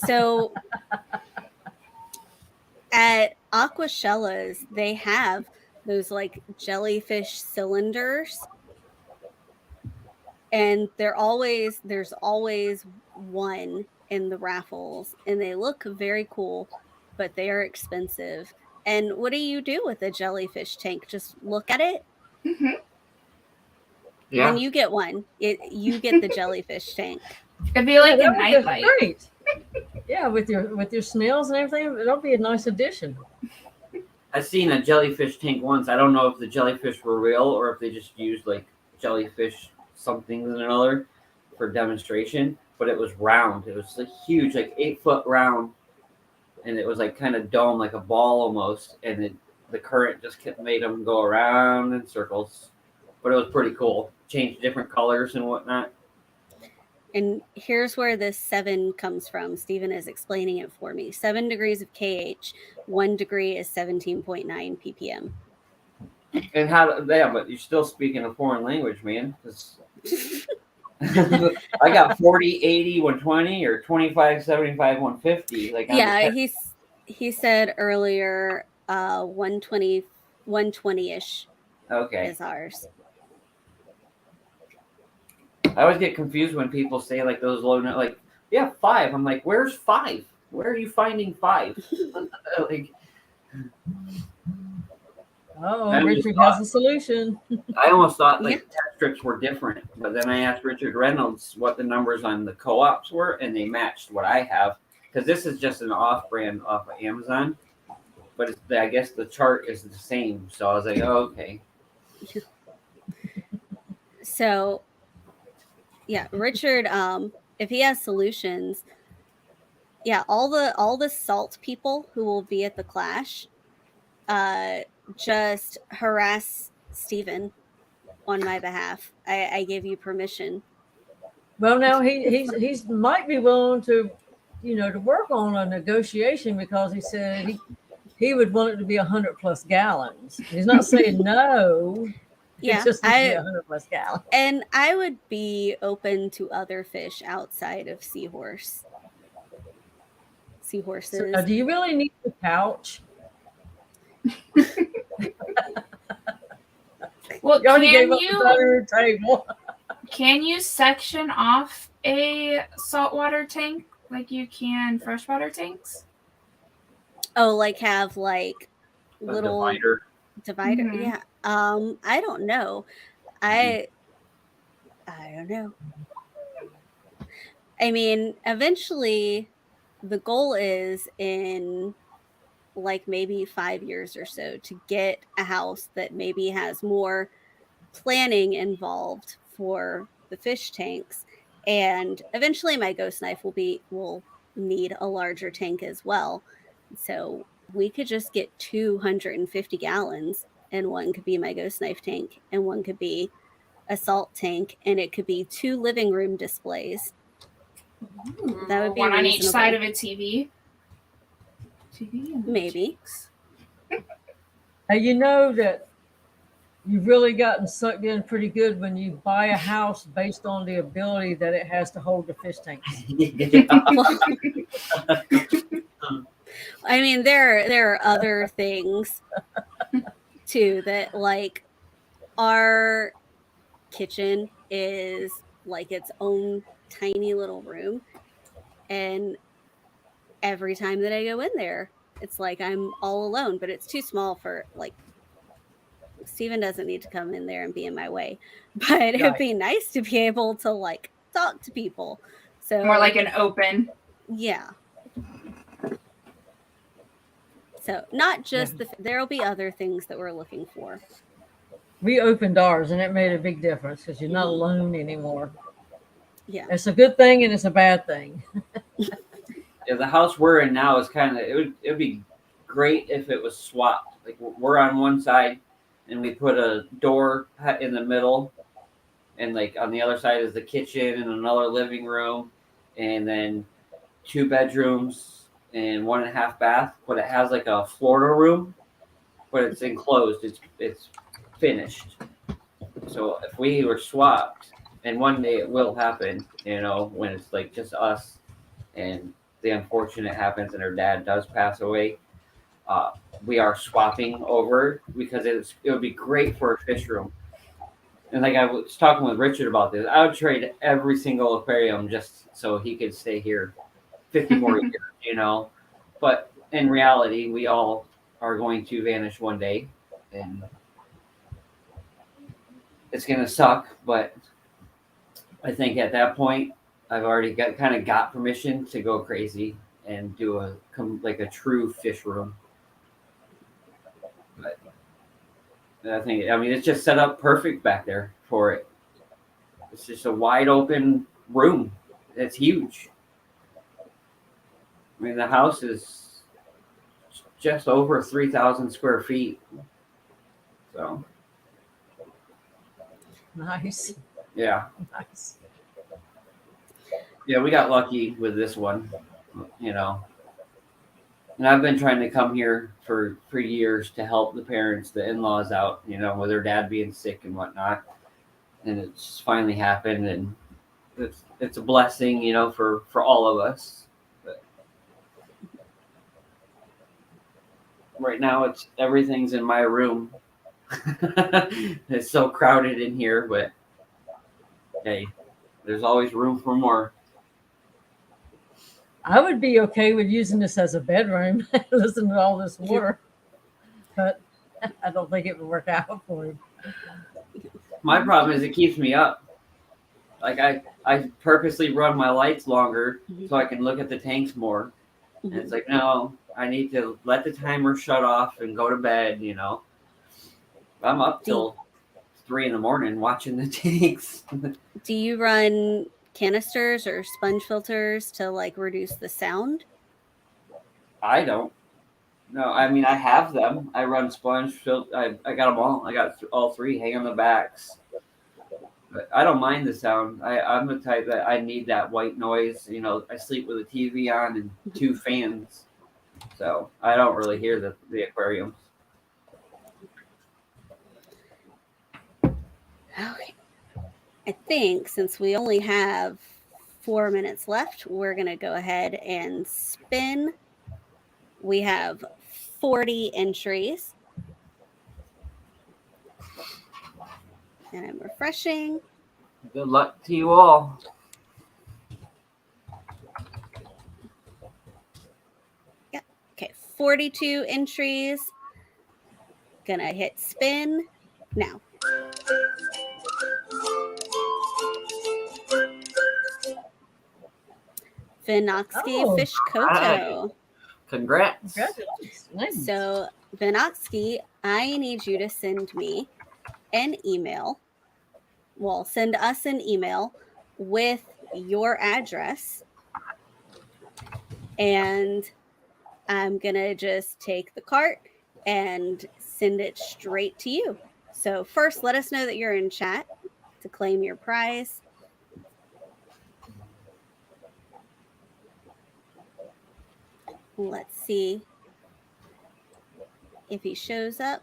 So at Aquashellas, they have those like jellyfish cylinders, and there's always one in the raffles, and they look very cool, but they are expensive. And what do you do with a jellyfish tank? Just look at it? Mm-hmm. Yeah. Then you get one. You get the jellyfish tank. It'd be like a nightlight. Great. Yeah, with your snails and everything, it'll be a nice addition. I've seen a jellyfish tank once. I don't know if the jellyfish were real or if they just used like jellyfish something and another for demonstration, but it was round. It was like huge, like 8-foot round, and it was like kind of dome, like a ball almost, and the current just made them go around in circles. But it was pretty cool. Changed different colors and whatnot. And here's where this 7 comes from. Stephen is explaining it for me. 7 degrees of KH, 1 degree is 17.9 ppm. And but you're still speaking a foreign language, man. I got 40, 80, 120, or 25, 75, 150. Like, yeah, he said earlier 120-ish is ours. I always get confused when people say like those low, like, yeah, 5. I'm like, where's 5? Where are you finding 5? Like, Oh, Richard has a solution. I almost thought Yeah. test strips were different, but then I asked Richard Reynolds what the numbers on the co-ops were, and they matched what I have, because this is just an off-brand off of Amazon, but I guess the chart is the same. So I was like, oh, okay. So yeah, Richard, if he has solutions, yeah, all the salt people who will be at the clash, just harass Stephen on my behalf. I gave you permission. Well, now he's might be willing to, to work on a negotiation, because he said he would want it to be 100+ gallons. He's not saying no. Yeah, It just needs to be 100+ gallons. And I would be open to other fish outside of seahorses. So, do you really need the couch? Well, You already gave up the dining table. Can you section off a saltwater tank like you can freshwater tanks? Oh, like have like A little divider. Mhm. Yeah. I don't know. I don't know. I mean, eventually the goal is in like maybe 5 years or so to get a house that maybe has more planning involved for the fish tanks, and eventually my ghost knife will need a larger tank as well. So we could just get 250 gallons, and one could be my ghost knife tank and one could be a salt tank, and it could be 2 living room displays. That would be one on each reasonable. side of a TV. And Maybe. tanks. And you know that you've really gotten sucked in pretty good when you buy a house based on the ability that it has to hold the fish tanks. I mean, there are other things too, that like our kitchen is like its own tiny little room, and every time that I go in there, it's like I'm all alone, but it's too small for like Steven doesn't need to come in there and be in my way. But it'd be nice to be able to like talk to people. So More like an open. Yeah. So not just there'll be other things that we're looking for. We opened ours, and it made a big difference because you're not alone anymore. Yeah. It's a good thing and it's a bad thing. Yeah, the house we're in now is kind of it would be great if it was swapped. Like we're on one side, and we put a door in the middle, and like on the other side is the kitchen and another living room, and then 2 bedrooms and 1.5 bath. But it has like a Florida room, but it's enclosed. It's finished. So if we were swapped, and one day it will happen, when it's like just us, and the unfortunate happens and her dad does pass away, we are swapping over, because it would be great for a fish room. And like I was talking with Richard about this, I would trade every single aquarium just so he could stay here 50 more years, But in reality, we all are going to vanish one day, and it's going to suck. But I think at that point, I've already got permission to go crazy and do a true fish room. But I think, it's just set up perfect back there for it. It's just a wide open room. It's huge. The house is just over 3,000 square feet. So. Nice. Yeah. Nice. Yeah, we got lucky with this one, And I've been trying to come here for years to help the parents, the in-laws out, with their dad being sick and whatnot. And it's finally happened, and it's a blessing, for all of us. But right now, everything's in my room. It's so crowded in here, but hey, there's always room for more. I would be okay with using this as a bedroom, listen to all this water. But I don't think it would work out for him. My problem is it keeps me up. Like I purposely run my lights longer so I can look at the tanks more. And it's like, no, I need to let the timer shut off and go to bed, you know. I'm up till 3 a.m. watching the tanks. Do you run canisters or sponge filters to like reduce the sound? I don't. No, I mean I have them. I run sponge filter. I got them all. I got all three hang on the backs. But I don't mind the sound. I'm the type that I need that white noise. You know, I sleep with a TV on and 2 fans, so I don't really hear the aquariums. Okay. I think since we only have 4 minutes left, we're going to go ahead and spin. We have 40 entries. And I'm refreshing. Good luck to you all. Yep. Okay, 42 entries. Gonna hit spin now. Vinoxky Fish Koto. Right. Congrats. Congratulations. Nice. So, Vinoxky, I need you to send me an email. Well, send us an email with your address. And I'm going to just take the cart and send it straight to you. So, first, let us know that you're in chat to claim your prize. Let's see if he shows up.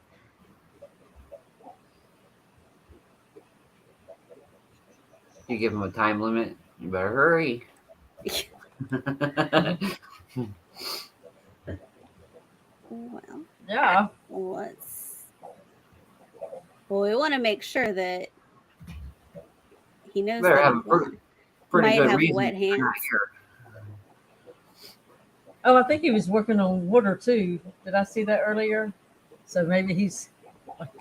You give him a time limit. You better hurry. Well, Yeah. well, we want to make sure that he knows Better that have he a won. pretty Might good have reason wet you're not hands. here. Oh, I think he was working on water too. Did I see that earlier? So maybe he's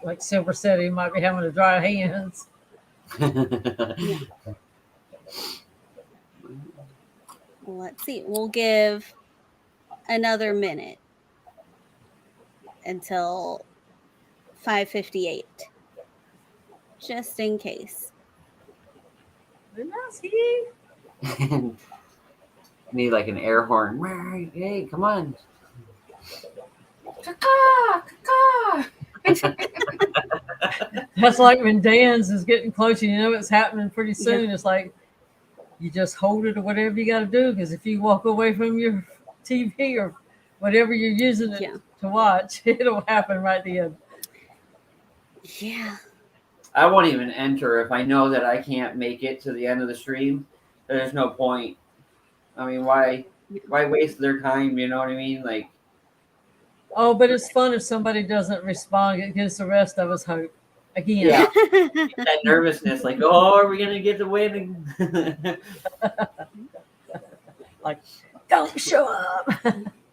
like Silver said, he might be having to dry hands. Yeah. Let's see. We'll give another minute until 5:58, just in case. Vinoxky. Need like an air horn. Hey, come on. Caw, caw. That's like when Dan's is getting closer, you know it's happening pretty soon. Yeah. It's like you just hold it or whatever you got to do, because if you walk away from your TV or whatever you're using it to watch, it'll happen right then. Yeah. I won't even enter if I know that I can't make it to the end of the stream. There's no point. I mean, why waste their time? You know what I mean? Like, Oh, but it's fun if somebody doesn't respond. It gives the rest of us hope. Again. yeah, that nervousness. Like, oh, are we gonna get the win? Like, don't show up.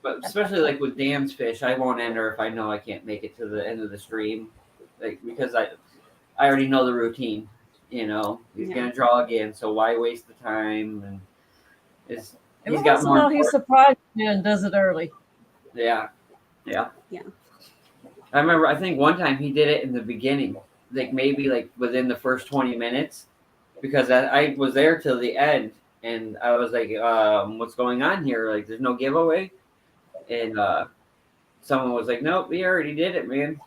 But especially like with Dan's fish, I won't enter if I know I can't make it to the end of the stream, like because I already know the routine. You know, he's gonna draw again, so why waste the time? And he's got more. He surprises you and does it early. Yeah. I remember. I think one time he did it in the beginning, like maybe like within the first 20 minutes, because I was there till the end, and I was like, "What's going on here? Like, there's no giveaway." And someone was like, "Nope, we already did it, man."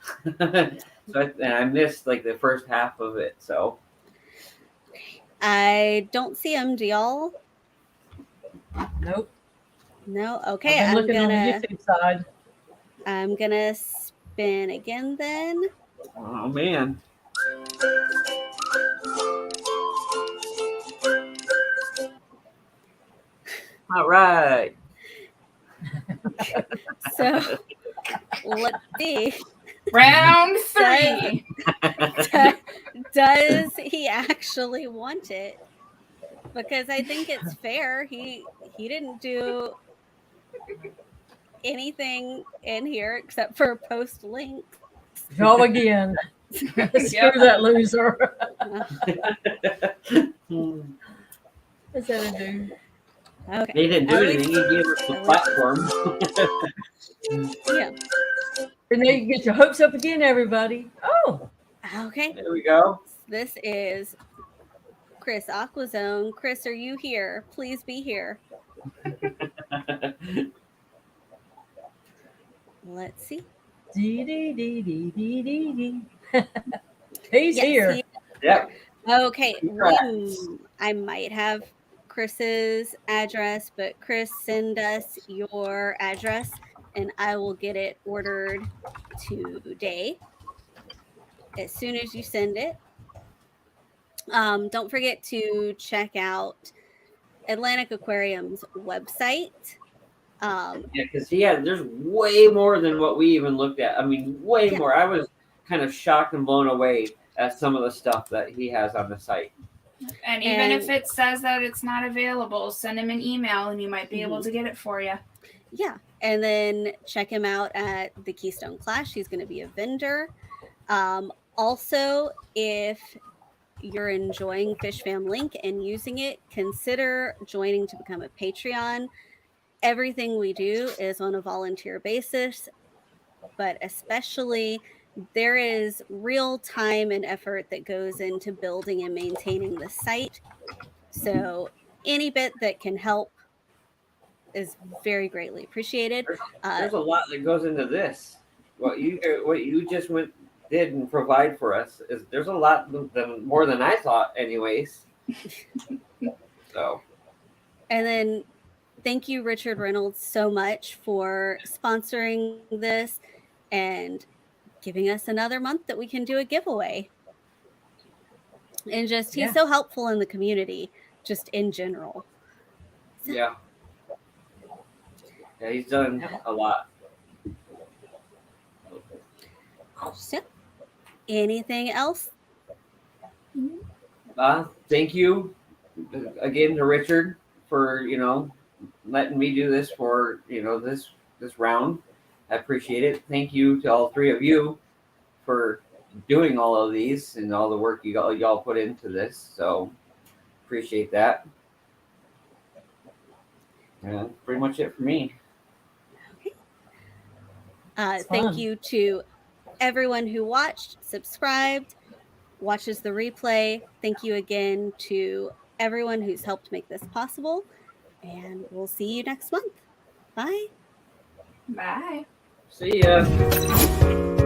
So I missed like the first half of it. So I don't see him. Do y'all? Nope. No. Okay. I'm looking on the YouTube side. I'm gonna spin again then. oh man. All right. So let's see. Round 3. Does he actually want it? Because I think it's fair. He didn't do anything in here except for post links. Draw again. Screw that loser. What's that do? Okay. They didn't do At anything. He least- gave us the at platform. Yeah. And now you can get your hopes up again, everybody. Oh, Okay. There we go. This is Chris Aquazone. Chris, are you here? Please be here. Let's see. dee dee dee dee dee dee dee. He's Yes, here. Yep. Okay. Congrats. I might have Chris's address, but Chris, send us your address and I will get it ordered today. As soon as you send it. Don't forget to check out Atlantic Aquarium's website. Yeah, because there's way more than what we even looked at. I mean, way Yeah. more. I was kind of shocked and blown away at some of the stuff that he has on the site. And even if it says that it's not available, send him an email and you might be able to get it for you. Yeah. And then check him out at the Keystone Clash. He's going to be a vendor. Also, if you're enjoying Fishfam.link and using it, consider joining to become a Patreon. Everything we do is on a volunteer basis, but especially there is real time and effort that goes into building and maintaining the site. So any bit that can help is very greatly appreciated. There's a lot that goes into this. What you just did and provide for us there's a lot more than I thought, anyways. So. And then thank you, Richard Reynolds, so much for sponsoring this and giving us another month that we can do a giveaway. And just, he's so helpful in the community, just in general. So, yeah, he's done a lot. So, anything else? Thank you again to Richard for letting me do this for this round. I appreciate it. Thank you to all three of you for doing all of these and all the work y'all put into this. So appreciate that. Yeah, pretty much it for me. Okay. Thank you to everyone who watched, subscribed, watches the replay. Thank you again to everyone who's helped make this possible. And we'll see you next month. Bye. Bye. See ya.